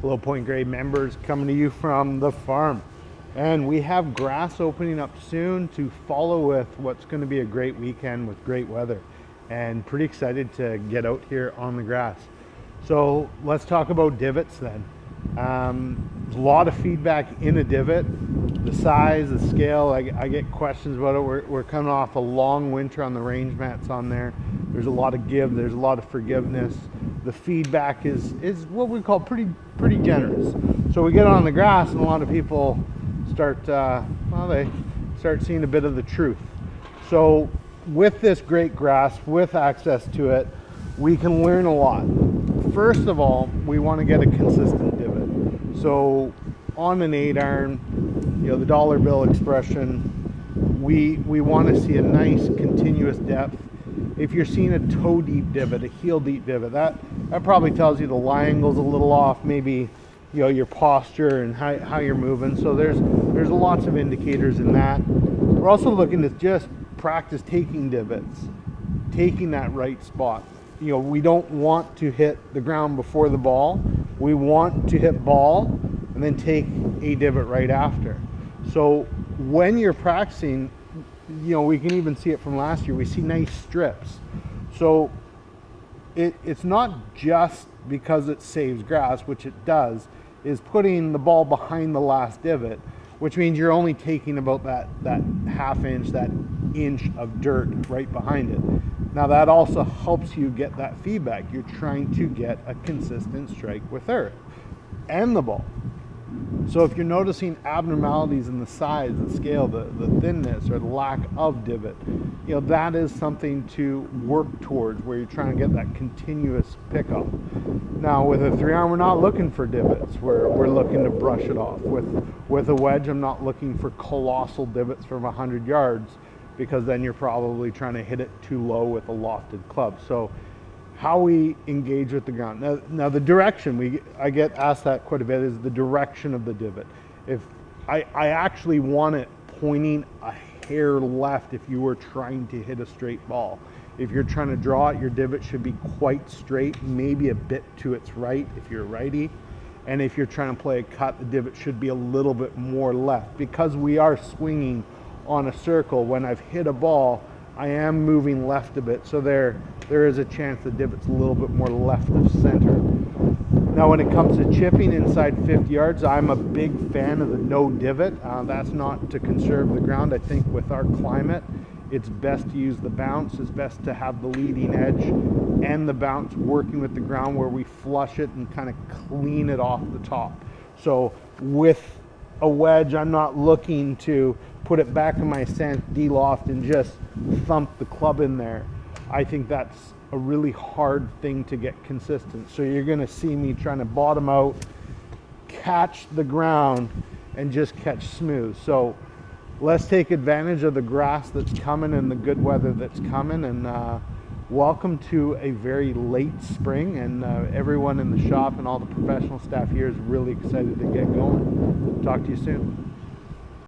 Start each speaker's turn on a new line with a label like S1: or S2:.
S1: Low Point Grey members coming to you from the farm. And we have grass opening up soon to follow with what's going to be a great weekend with great weather. And pretty excited to get out here on the grass. So let's talk about divots then. There's a lot of feedback in a divot. The size, the scale, I get questions about it. We're coming off a long winter on the range mats on there. There's a lot of give, there's a lot of forgiveness. The feedback is what we call pretty generous. So we get on the grass and a lot of people start, they start seeing a bit of the truth. So with this great grass, with access to it, we can learn a lot. First of all, we want to get a consistent divot. So on an 8-iron, the dollar bill expression, we want to see a nice continuous depth. If you're seeing a toe deep divot, a heel deep divot, that probably tells you the lie angle's a little off, maybe your posture and how you're moving. So there's lots of indicators in that. We're also looking to just practice taking divots, taking that right spot. We don't want to hit the ground before the ball. We want to hit ball and then take a divot right after. So when you're practicing, we can even see it from last year, we see nice strips. So it's not just because it saves grass, which it does, is putting the ball behind the last divot, which means you're only taking about that half inch, that inch of dirt right behind it. Now that also helps you get that feedback. You're trying to get a consistent strike with earth and the ball. So if you're noticing abnormalities in the size, the scale, the thinness, or the lack of divot, that is something to work towards, where you're trying to get that continuous pickup. Now with a 3-iron, we're not looking for divots. We're looking to brush it off. With a wedge, I'm not looking for colossal divots from 100 yards, because then you're probably trying to hit it too low with a lofted club. So how we engage with the ground. Now the direction, I get asked that quite a bit, is the direction of the divot. If I actually want it pointing a hair left if you were trying to hit a straight ball. If you're trying to draw it, your divot should be quite straight, maybe a bit to its right if you're righty. And if you're trying to play a cut, the divot should be a little bit more left. Because we are swinging on a circle, when I've hit a ball, I am moving left a bit, so there is a chance the divot's a little bit more left of center. Now when it comes to chipping inside 50 yards, I'm a big fan of the no divot. That's not to conserve the ground. I think with our climate, it's best to use the bounce. It's best to have the leading edge and the bounce working with the ground, where we flush it and kind of clean it off the top. So with a wedge, I'm not looking to put it back in my stance, de-loft, and just thump the club in there. I think that's a really hard thing to get consistent. So you're going to see me trying to bottom out, catch the ground, and just catch smooth. So let's take advantage of the grass that's coming and the good weather that's coming, and welcome to a very late spring, and everyone in the shop and all the professional staff here is really excited to get going. Talk to you soon.